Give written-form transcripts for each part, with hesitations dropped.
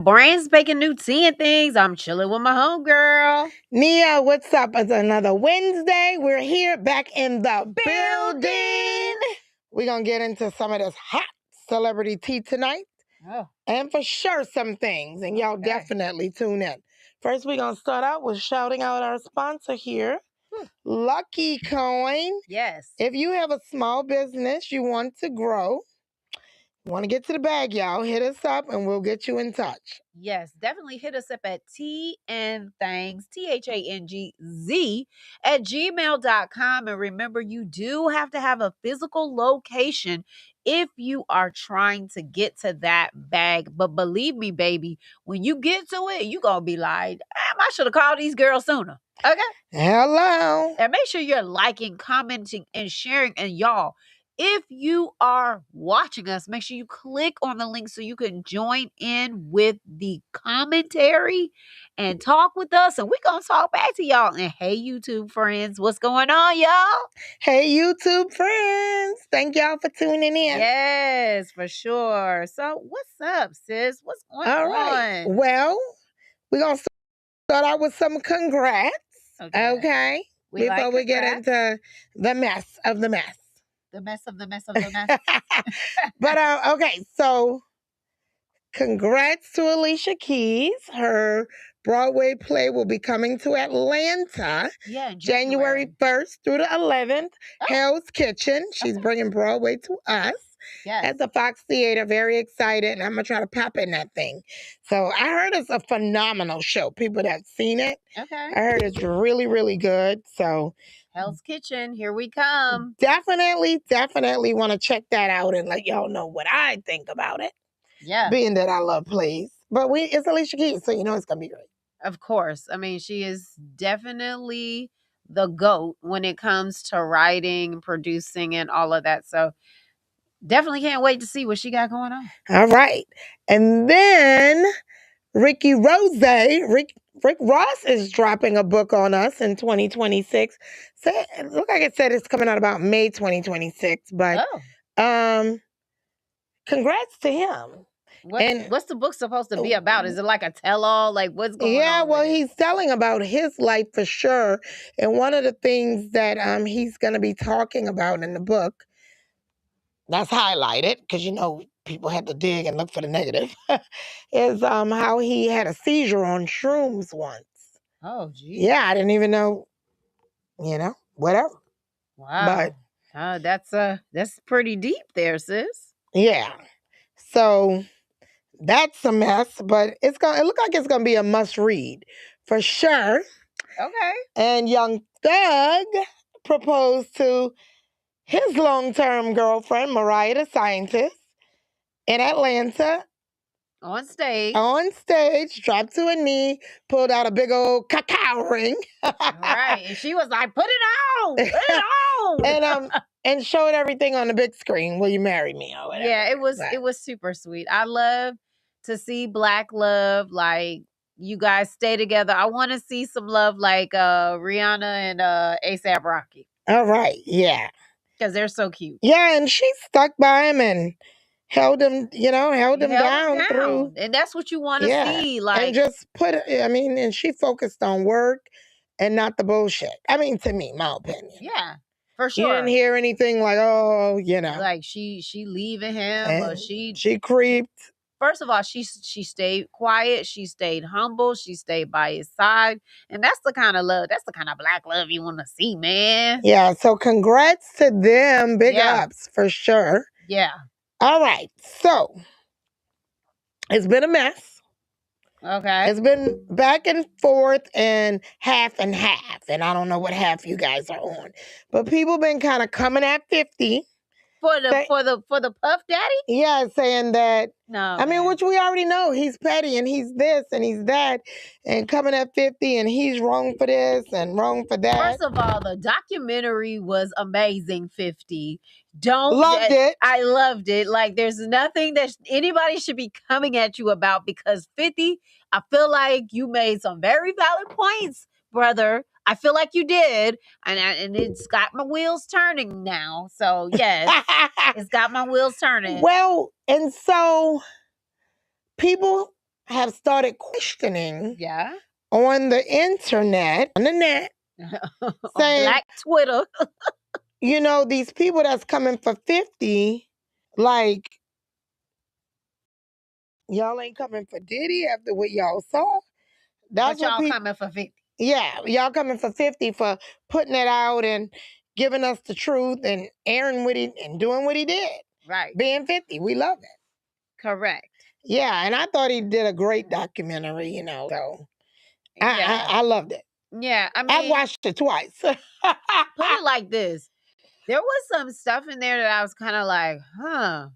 Brain's baking new tea and things. I'm chilling with my homegirl. Nia, what's up? It's another Wednesday. We're here back in the building. We're going to get into some of this hot celebrity tea tonight. Oh, And for sure, some things. And y'all definitely tune in. First, we're going to start out with shouting out our sponsor here, Lucky Coin. yes. If you have a small business you want to grow, want to get to the bag, y'all, hit us up and we'll get you in touch. Yes, definitely hit us up at tandthings, THANGZ, at gmail.com. And remember, you do have to have a physical location if you are trying to get to that bag. But believe me, baby, when you get to it, you're going to be like, damn, I should have called these girls sooner. Okay? Hello. And make sure you're liking, commenting, and sharing. And y'all, if you are watching us, make sure you click on the link so you can join in with the commentary and talk with us. And we're going to talk back to y'all. And hey, YouTube friends, what's going on, y'all? Hey, YouTube friends. Thank y'all for tuning in. Yes, for sure. So what's up, sis? What's going on? All right. Well, we're going to start out with some congrats. Okay. We Before like we get congrats. into the mess of the mess. The mess of the mess of the mess. But, okay. So, congrats to Alicia Keys. Her Broadway play will be coming to Atlanta. Yeah, January 1st through the 11th. Hell's Kitchen. She's bringing Broadway to us. Yes. At the Fox Theater. Very excited. And I'm going to try to pop in that thing. So I heard it's a phenomenal show. People that have seen it. Okay. I heard it's really, really good. So Hell's Kitchen, here we come. definitely want to check that out and let y'all know what I think about it. Yeah. Being that I love plays. But it's Alicia Keys, so you know it's going to be great. Of course. I mean, she is definitely the GOAT when it comes to writing, producing, and all of that. So definitely can't wait to see what she got going on. All right. And then Rick Ross is dropping a book on us in 2026. So it look like it said it's coming out about May 2026. But congrats to him. What's the book supposed to be about? Is it like a tell-all? Like what's going on? Yeah, well, he's telling about his life for sure. And one of the things that he's going to be talking about in the book that's highlighted, because you know people had to dig and look for the negative, is how he had a seizure on shrooms once. Oh, geez. Yeah, I didn't even know, whatever. Wow. But that's pretty deep there, sis. Yeah. So that's a mess, but it looks like it's gonna be a must read for sure. Okay. And Young Thug proposed to his long-term girlfriend, Mariah the Scientist, in Atlanta. On stage. Dropped to a knee, pulled out a big old cacao ring. Right. And she was like, put it on. Put it on. And showed everything on the big screen. Will you marry me or whatever? Yeah, it was super sweet. I love to see Black love, like you guys stay together. I want to see some love like Rihanna and ASAP Rocky. All right, yeah. Because they're so cute. Yeah, and she stuck by him and held him down through. And that's what you want to see. Like, and just and she focused on work and not the bullshit. I mean, to me, my opinion. Yeah, for sure. You didn't hear anything like, like she leaving him or she creeped. First of all, she stayed quiet. She stayed humble. She stayed by his side. And that's the kind of love. That's the kind of Black love you want to see, man. Yeah. So congrats to them. Big ups for sure. Yeah. All right. So it's been a mess. Okay. It's been back and forth and half. And I don't know what half you guys are on. But people been kind of coming at 50. For the Puff Daddy? Yeah, saying that. No. I mean, which we already know. He's petty and he's this and he's that. And coming at 50 and he's wrong for this and wrong for that. First of all, the documentary was amazing, 50. Loved it. I loved it. Like, there's nothing that anybody should be coming at you about because 50, I feel like you made some very valid points, brother. I feel like you did, and it's got my wheels turning now. So, yes, it's got my wheels turning. Well, and so people have started questioning Yeah. on the internet, on the net, On saying, Black Twitter. you know, these people that's coming for 50, like, y'all ain't coming for Diddy after what y'all saw. That's But what y'all people, coming for 50. yeah, y'all coming for 50 for putting it out and giving us the truth and airing what he and doing what he did. Right. Being 50. We love it. Correct. Yeah, and I thought he did a great documentary, you know. So Yeah. I loved it. Yeah. I I mean, watched it twice. put it like this. There was some stuff in there that I was kind of like, huh.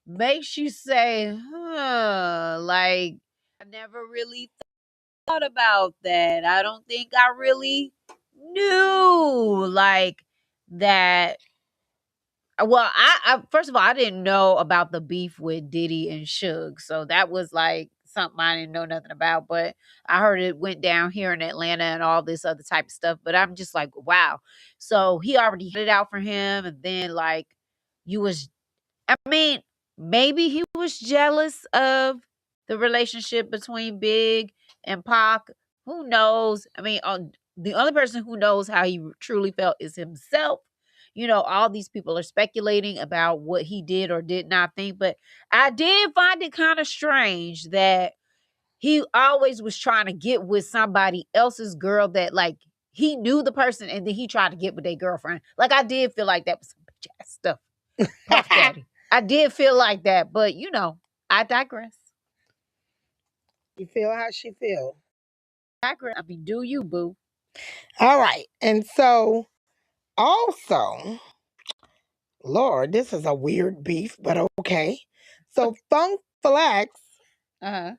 Makes you say, huh. Like, I never really thought about that. I don't think I really knew like that. Well, I first of all, I didn't know about the beef with Diddy and Suge, so that was like something I didn't know nothing about. But I heard it went down here in Atlanta and all this other type of stuff. But I'm just like, wow. So he already had it out for him, and then like you was I mean, maybe he was jealous of the relationship between Big and Pac. Who knows? I mean, the only person who knows how he truly felt is himself. You know, all these people are speculating about what he did or did not think, but I did find it kind of strange that he always was trying to get with somebody else's girl that like he knew the person and then he tried to get with their girlfriend. Like I did feel like that was some bitch ass stuff. Puff Daddy. I did feel like that, but you know, I digress. You feel how she feel. I mean, do you, boo? All right. And so also, Lord, this is a weird beef, but okay. So Funk Flex Uh-huh.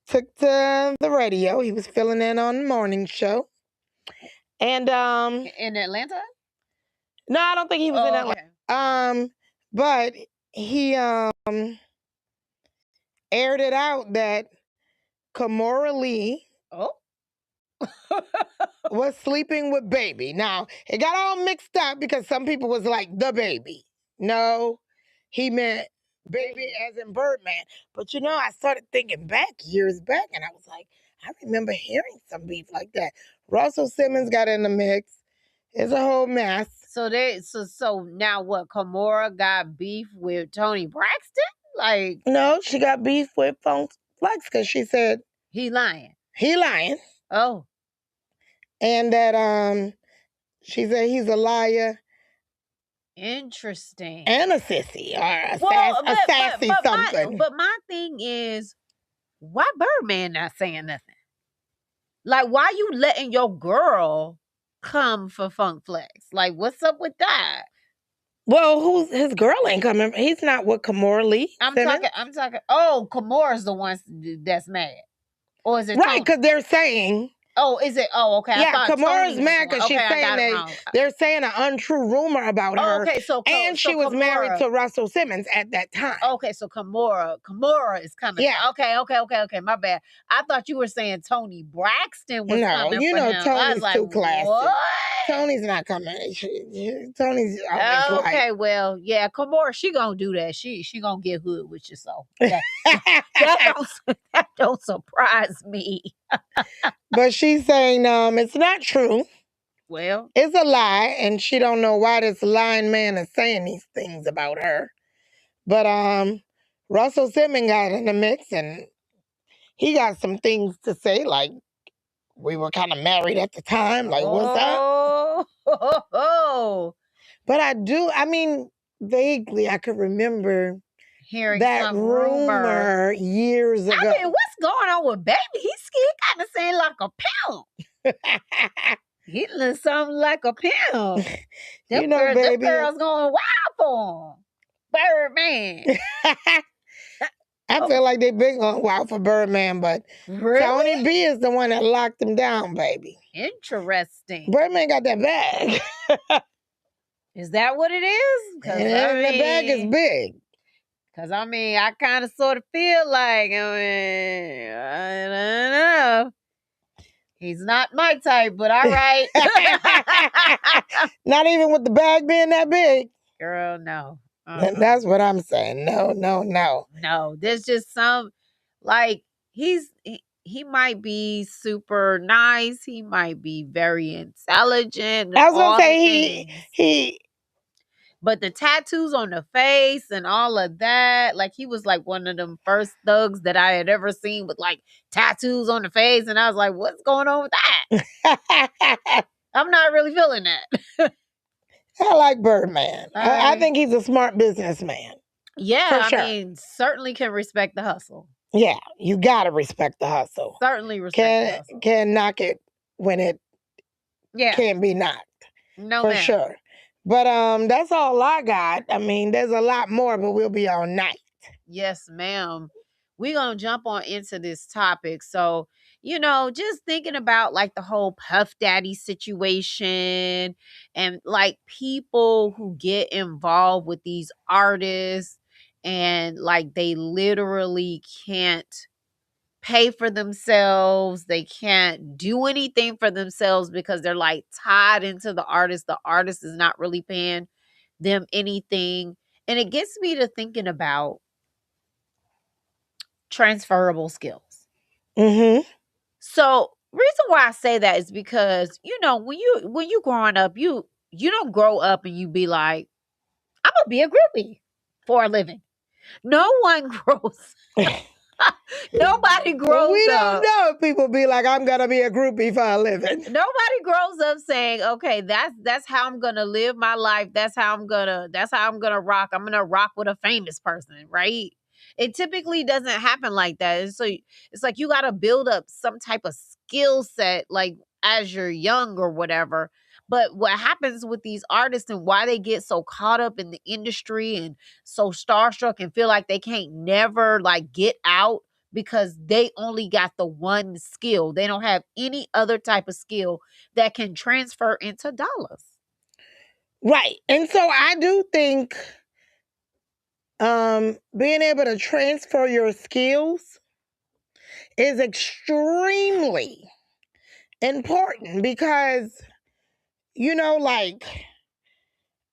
took to the radio. He was filling in on the morning show. And In Atlanta? no, I don't think he was in Oh, Atlanta. okay. But he aired it out that Kamora Lee Oh. was sleeping with Baby. Now, it got all mixed up because some people was like, the Baby. No, he meant Baby as in Birdman. But you know, I started thinking back years back and I was like, I remember hearing some beef like that. Russell Simmons got in the mix. It's a whole mess. So now what? Kamora got beef with Tony Braxton? Like No, she got beef with Funk Flex because she said he lying. he lying. Oh. And that she said he's a liar Interesting. and a sissy or Well, a sassy something. but my thing is, why Birdman not saying nothing? Like, why you letting your girl come for Funk Flex? Like, what's up with that? Well, who's his girl ain't coming? He's not with Kamora Lee Simmons. I'm talking. Oh, Kamora's the one that's mad, or is it Right, Tony? because they're saying. Oh, is it? Oh, okay. I Yeah, thought Tony Kamora's was the mad one. because she's Okay, I saying got it that wrong. they're saying an untrue rumor about Oh, her. okay, so And she was married Kamora. to Russell Simmons at that time. Okay, so Kamora is coming. Yeah. Okay. My bad. I thought you were saying Tony Braxton was No, coming you for know him. I Tony's was like, too classy. what? Tony's not coming. Tony's always like. Okay, well, yeah, Kamora, she gonna do that. She gonna get hood with you, so that don't surprise me. But she's saying it's not true. Well, It's a lie, and she don't know why this lying man is saying these things about her. But Russell Simmons got in the mix, and he got some things to say, like we were kind of married at the time. Like, what's up? Oh, But I mean, vaguely, I could remember hearing that some rumor years ago. I mean, what's going on with Baby? He's kind of saying like a pimp. He looks something like a pimp. You know, Baby. Them girls going wild for him. Birdman. I feel like they've been going wild for Birdman, but Really? Tony B is the one that locked him down, baby. Interesting. Birdman got that bag. Is that what it is? And the bag is big. Because, I mean, I kind of sort of feel like, I don't know. He's not my type, but all right. Not even with the bag being that big. Girl, no. That's what I'm saying. No. No, there's just some, like, he might be super nice, he might be very intelligent and I was gonna all the say things. he But the tattoos on the face and all of that, like he was like one of them first thugs that I had ever seen with like tattoos on the face. And I was like, what's going on with that? I I'm not really feeling that. like Birdman. I I think he's a smart businessman Yeah, for I sure. mean, certainly can respect the hustle. Yeah, you gotta respect the hustle. Certainly respect the Can hustle. can knock it when it Yeah. can be knocked No, for ma'am. sure. But that's all I got. I mean, there's a lot more, but we'll be all night. Yes, ma'am. We're going to jump on into this topic. So, just thinking about like the whole Puff Daddy situation and like people who get involved with these artists and like they literally can't pay for themselves. They can't do anything for themselves because they're like tied into the artist. The artist is not really paying them anything. And it gets me to thinking about transferable skills. Mm-hmm. So, reason why I say that is because, when you growing up, you don't grow up and you be like, I'm gonna be a groupie for a living. No one grows. Nobody grows We don't up. know if people be like, I'm gonna be a groupie for a living. Nobody grows up saying, okay, that's how I'm gonna live my life. That's how I'm gonna rock. I'm gonna rock with a famous person, right? It typically doesn't happen like that. And so it's like you gotta build up some type of skill set like as you're young or whatever. But what happens with these artists and why they get so caught up in the industry and so starstruck and feel like they can't never like get out because they only got the one skill. They don't have any other type of skill that can transfer into dollars. Right. And so I do think being able to transfer your skills is extremely important because like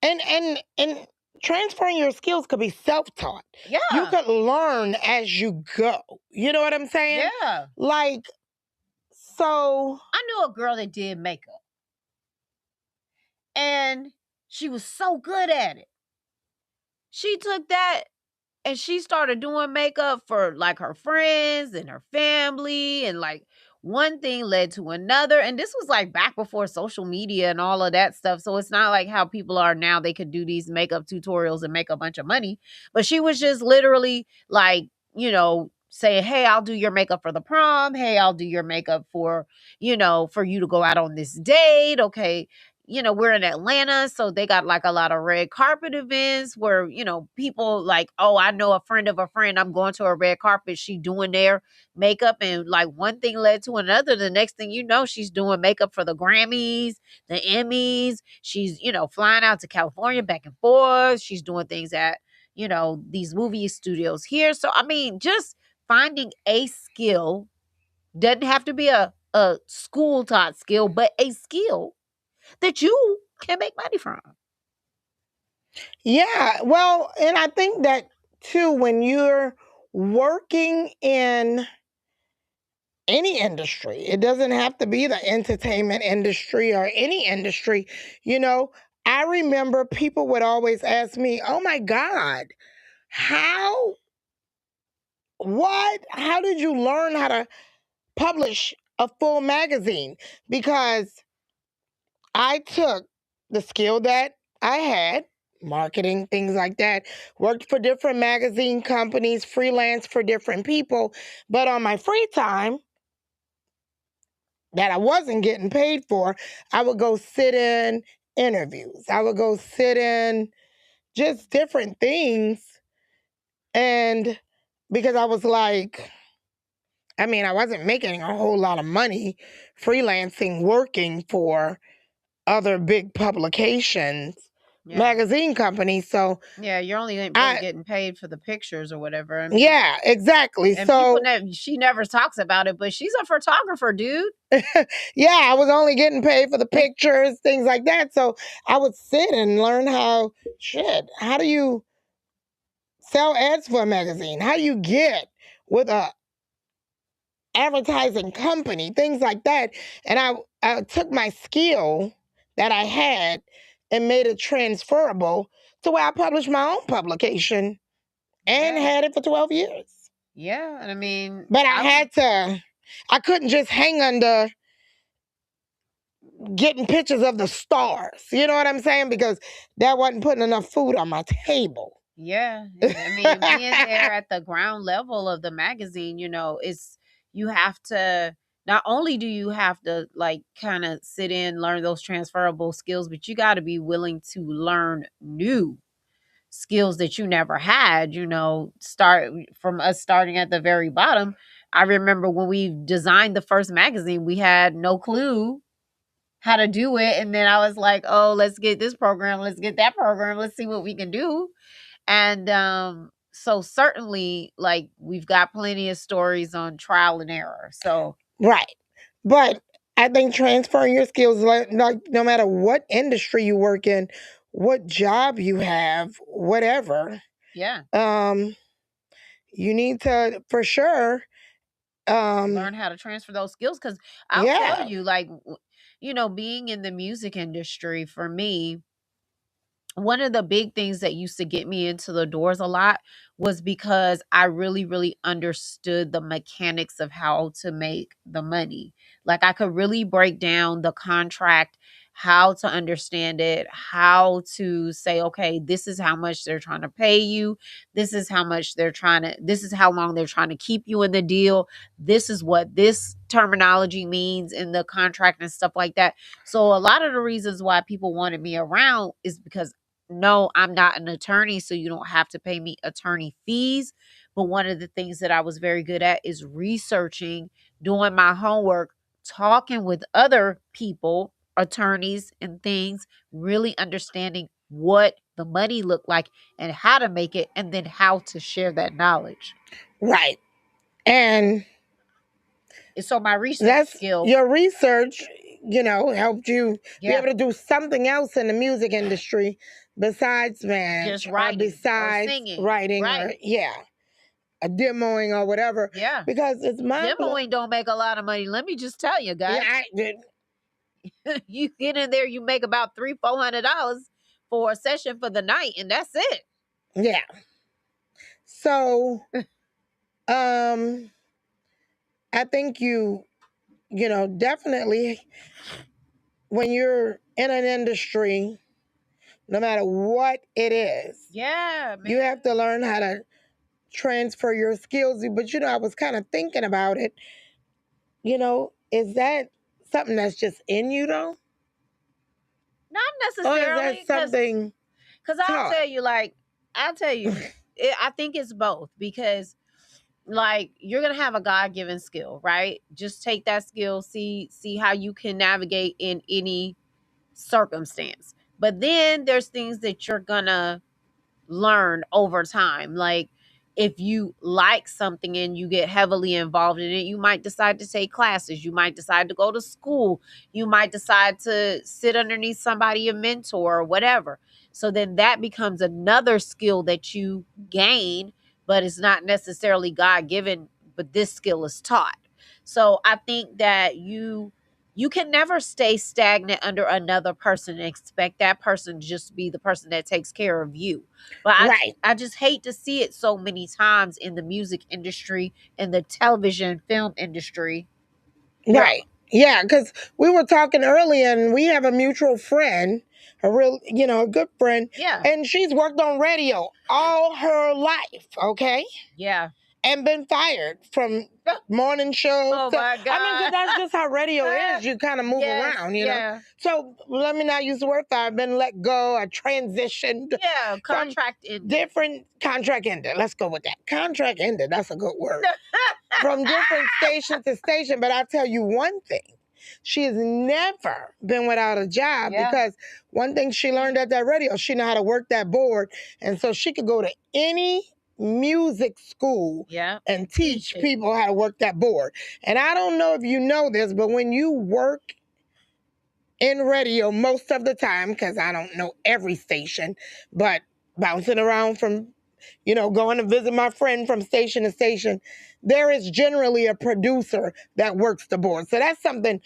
and transferring your skills could be self-taught. You Yeah. could learn as you go. You know what I'm saying? Yeah. Like, so I knew a girl that did makeup and she was so good at it. She took that and she started doing makeup for like her friends and her family, and like one thing led to another, and this was like back before social media and all of that stuff, so it's not like how people are now. They could do these makeup tutorials and make a bunch of money, but she was just literally like, saying, hey, I'll do your makeup for the prom, hey, I'll do your makeup for, for you to go out on this date, okay. We're in Atlanta, so they got like a lot of red carpet events where, people like, oh, I know a friend of a friend. I'm going to a red carpet. She doing their makeup, and like one thing led to another. The next thing you know, she's doing makeup for the Grammys, the Emmys. She's, flying out to California back and forth. She's doing things at, these movie studios here. So I mean, just finding a skill doesn't have to be a school taught skill, but a skill that you can make money from. yeah, well, and I think that too, when you're working in any industry, it doesn't have to be the entertainment industry or any industry, you know. I remember people would always ask me, oh my God, how, how did you learn how to publish a full magazine? Because I took the skill that I had, marketing, things like that, worked for different magazine companies, freelance for different people. But on my free time that I wasn't getting paid for, I would go sit in interviews. I would go sit in just different things. And because I was like, I mean, I wasn't making a whole lot of money freelancing, working for other big publications, Yeah. magazine companies. So Yeah, you're only really I, getting paid for the pictures or whatever. I mean, yeah, exactly. and people So never she never talks about it, but she's a photographer, dude. yeah, I was only getting paid for the pictures, things like that. So I would sit and learn how do you sell ads for a magazine? How do you get with a advertising company, things like that. And I took my skill that I had and made it transferable to where I published my own publication and Yeah. had it for 12 years. Yeah. And I mean, But I would, I couldn't just hang under getting pictures of the stars. You know what I'm saying? Because that wasn't putting enough food on my table. yeah. I mean, being there at the ground level of the magazine, it's, you have to, not only do you have to like kind of sit in, learn those transferable skills, but you got to be willing to learn new skills that you never had, start from us starting at the very bottom. I remember when we designed the first magazine, we had no clue how to do it. And then I was like, oh, let's get this program, let's get that program, let's see what we can do. And so certainly like we've got plenty of stories on trial and error. So Right. But I think transferring your skills, like no matter what industry you work in, what job you have, whatever, yeah, um, you need to for sure. learn how to transfer those skills, because I'll tell Yeah. you, like, being in the music industry for me, one of the big things that used to get me into the doors a lot was because I really, really understood the mechanics of how to make the money. Like I could really break down the contract, how to understand it, how to say, okay, this is how much they're trying to pay you. This is how long they're trying to keep you in the deal. This is what this terminology means in the contract and stuff like that. So a lot of the reasons why people wanted me around is because, no, I'm not an attorney, so you don't have to pay me attorney fees. But one of the things that I was very good at is researching, doing my homework, talking with other people, attorneys and things, really understanding what the money looked like and how to make it, and then how to share that knowledge. Right. And And so my research that's skill, your research, helped you be yeah, able to do something else in the music industry besides just match or writing or besides singing, writing right? or, yeah, a demoing or whatever. Yeah. Because it's Demoing don't make a lot of money. Let me just tell you yeah, guys. You get in there, you make about $300-$400 for a session for the night, and that's it. yeah. So, um, I think definitely when you're in an industry, no matter what it is, Yeah, you man. have to learn how to transfer your skills. But I was kind of thinking about it. Is that something that's just in you though, Not or is that necessarily, because something I'll taught? tell you, I think it's both, because like you're gonna have a God-given skill, right? Just take that skill, see how you can navigate in any circumstance. But then there's things that you're gonna learn over time. Like if you like something and you get heavily involved in it, you might decide to take classes, you might decide to go to school, you might decide to sit underneath somebody, a mentor or whatever. So then that becomes another skill that you gain, but it's not necessarily God given, but this skill is taught. So I think that you can never stay stagnant under another person and expect that person to just be the person that takes care of you. But Right. I just hate to see it so many times in the music industry, in the television film industry. No. Right. Yeah, because we were talking earlier, and we have a mutual friend, a real, a good friend, Yeah. and she's worked on radio all her life. Okay. Yeah. And been fired from morning shows Oh to, my I mean, because God. that's just how radio is. You kind of move Yes. around. Yeah. So let me not use the word fire. I've been let go. I transitioned Yeah. from Contract ended. different contract ended. Let's go with that. Contract ended. That's a good word. From different station to station. But I'll tell you one thing. She has never been without a job, Yeah. because one thing she learned at that radio, she know how to work that board. And so she could go to any music school Yeah. and Teach teach it. people how to work that board. And I don't know if you know this, but when you work in radio most of the time, because I don't know every station, but bouncing around from going to visit my friend from station to station, there is generally a producer that works the board. So that's something,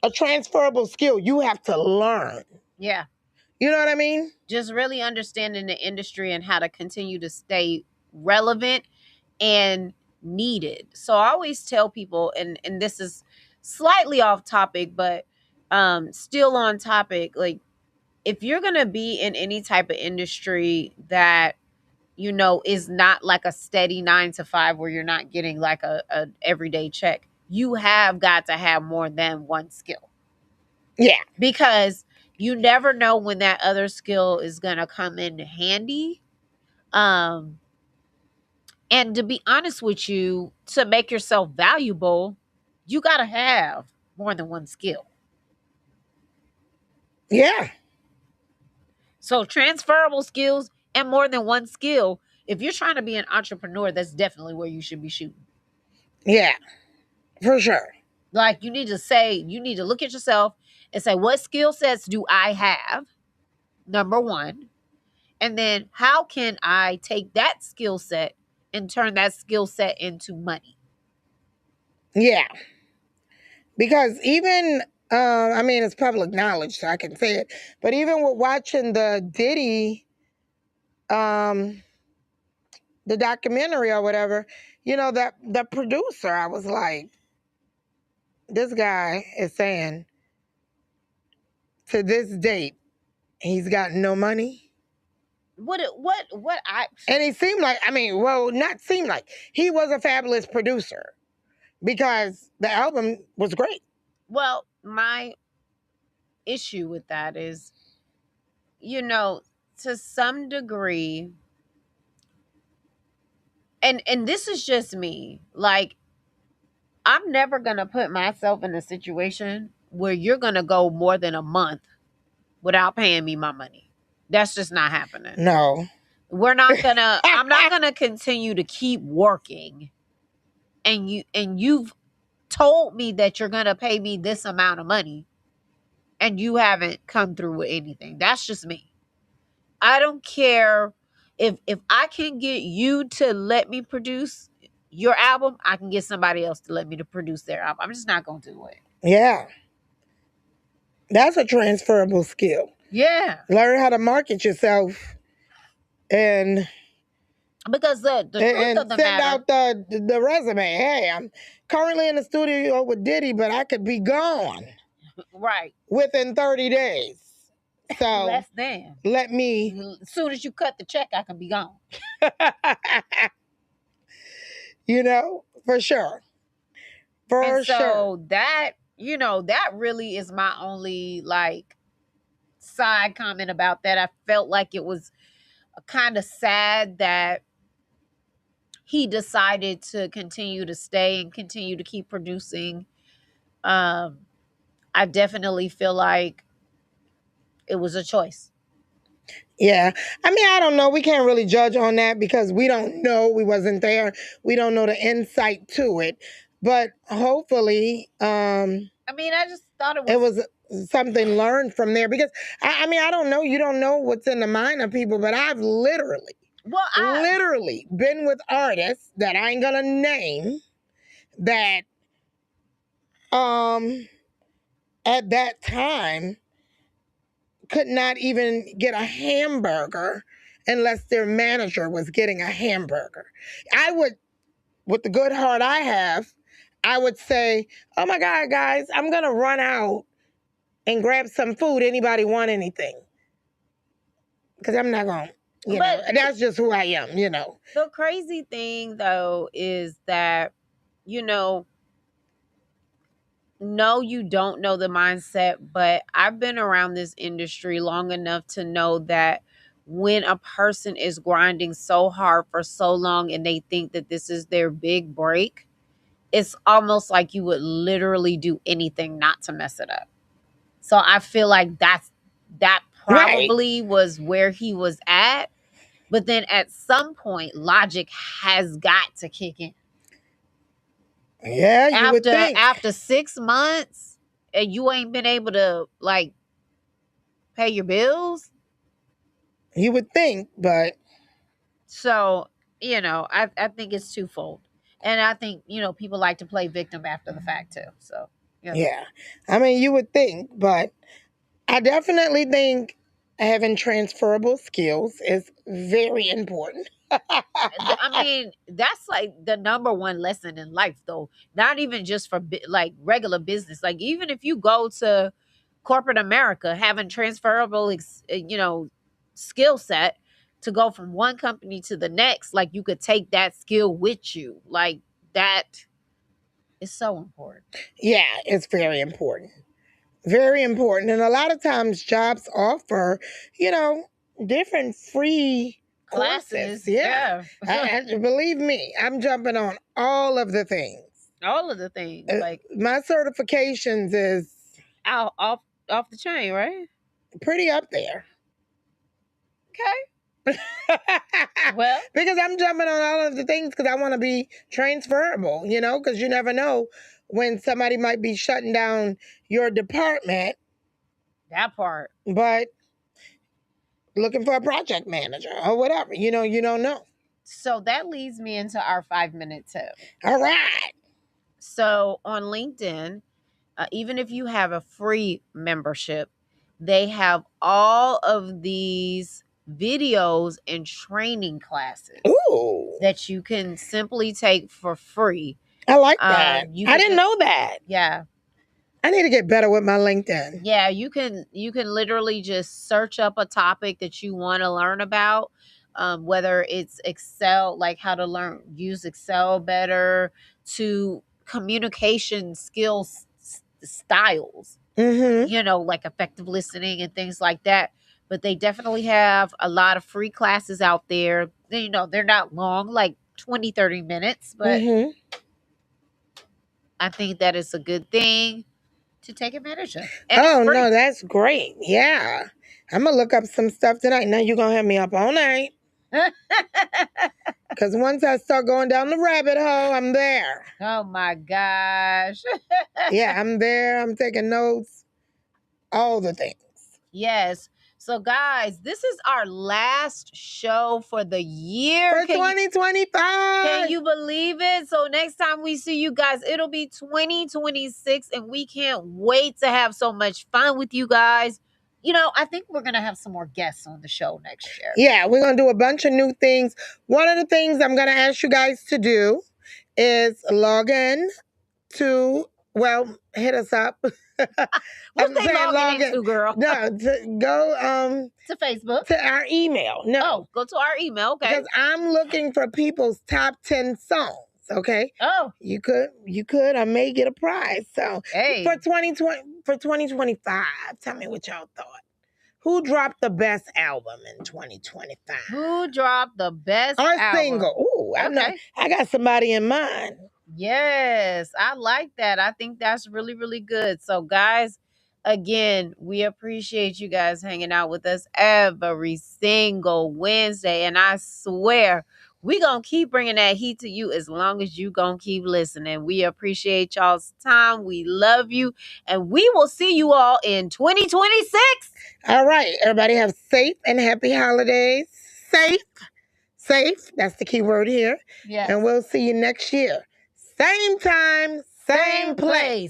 a transferable skill you have to learn. Yeah. You know what I mean? Just really understanding the industry and how to continue to stay relevant and needed. So I always tell people, and this is slightly off topic, but still on topic, like if you're gonna be in any type of industry that is not like a steady 9 to 5 where you're not getting like a everyday check, you have got to have more than one skill. Yeah. Because you never know when that other skill is gonna come in handy. Um and to be honest with you, to make yourself valuable, you gotta have more than one skill. Yeah. So transferable skills and more than one skill. If you're trying to be an entrepreneur, that's definitely where you should be shooting. Yeah. For sure. Like you need to look at yourself and say, what skill sets do I have? Number one. And then how can I take that skill set and turn that skill set into money? Yeah. Because even, I mean, it's public knowledge, so I can say it. But even with watching um, the documentary or whatever, that the producer, I was like, this guy is saying to this date, he's got no money. What I And he seemed like, I mean, well, not seemed like, he was a fabulous producer because the album was great. well, my issue with that is, you know, to some degree, and this is just me, like I'm never going to put myself in a situation where you're going to go more than a month without paying me my money. That's just not happening. No. I'm not going to continue to keep working and you've told me that you're going to pay me this amount of money and you haven't come through with anything. That's just me. I don't care if I can get you to let me produce your album, I can get somebody else to let me to produce their album. I'm just not going to do it. Yeah. That's a transferable skill. Yeah. Learn how to market yourself and Because the truth of the send matter, out the resume. Hey, I'm currently in the studio with Diddy, but I could be gone right, within 30 days. So less than. let me, As soon as you cut the check, I can be gone. for sure. And For sure. so that really is my only like side comment about that. I felt like it was kind of sad that he decided to continue to stay and continue to keep producing. Um, I definitely feel like it was a choice. Yeah. I mean, I don't know. We can't really judge on that because we don't know. We wasn't there. We don't know the insight to it. But hopefully, I mean, I just thought it was something learned from there because I mean, I don't know. You don't know what's in the mind of people, but I've literally well, literally been with artists that I ain't gonna name that at that time could not even get a hamburger unless their manager was getting a hamburger. I would, with the good heart I have, I would say, oh my God, guys, I'm gonna run out and grab some food. Anybody want anything? Because I'm not gonna, that's just who I am, the crazy thing though is that, you know, no, you don't know the mindset, but I've been around this industry long enough to know that when a person is grinding so hard for so long and they think that this is their big break, it's almost like you would literally do anything not to mess it up. So I feel like that Right. probably was where he was at. But then at some point, logic has got to kick in. Yeah, you would think. After 6 months and you ain't been able to like pay your bills. You would think, but So, I think it's twofold. And I think, people like to play victim after the fact too. So, Yeah. I mean, you would think, but I definitely think having transferable skills is very important. I mean, that's like the number one lesson in life, though. Not even just for like regular business. Like even if you go to corporate America, having transferable, skill set to go from one company to the next, like you could take that skill with you. Like that is so important. Yeah, it's very important. Very important. And a lot of times jobs offer, you know, different free courses. Classes, Yeah. yeah. Believe me, I'm jumping on all of the things. All of the things like My certifications is out off the chain, right? pretty up there. Okay. Well, because I'm jumping on all of the things because I want to be transferable, because you never know when somebody might be shutting down your department, that part. but looking for a project manager or whatever, you don't know. So that leads me into our 5-minute tip. All right. So on LinkedIn, even if you have a free membership, they have all of these videos and training classes Ooh, that you can simply take for free. I like that. You I can didn't know that. Yeah. I need to get better with my LinkedIn. Yeah, you can literally just search up a topic that you want to learn about, whether it's Excel, like how to learn use Excel better, to communication skills styles, Mm-hmm. like effective listening and things like that. But they definitely have a lot of free classes out there. They're not long, like 20-30 minutes, but Mm-hmm. I think that is a good thing to take advantage of, and it's Oh free. no, that's great. Yeah. I'm gonna look up some stuff tonight. Now you're gonna have me up all night. Because once I start going down the rabbit hole, I'm there. Oh my gosh. Yeah, I'm there. I'm taking notes, all the things. Yes. So, guys, this is our last show for the year. For 2025. Can you believe it? So, next time we see you guys, it'll be 2026, and we can't wait to have so much fun with you guys. I think we're going to have some more guests on the show next year. Yeah, we're going to do a bunch of new things. One of the things I'm going to ask you guys to do is log in to, hit us up. What they logging into, girl? No, to go to Facebook. To our email. No. Oh, go to our email, okay. Because I'm looking for people's top 10 songs, okay? Oh. You could, I may get a prize. So hey. for 2025, tell me what y'all thought. Who dropped the best album in 2025? Who dropped the best or album? Single? Ooh, I got somebody in mind. Yes, I like that. I think that's really, really good. So, guys, again, we appreciate you guys hanging out with us every single Wednesday. And I swear, we going to keep bringing that heat to you as long as you going to keep listening. We appreciate y'all's time. We love you. And we will see you all in 2026. All right. Everybody have safe and happy holidays. Safe. That's the key word here. Yes. And we'll see you next year. Same time, same place.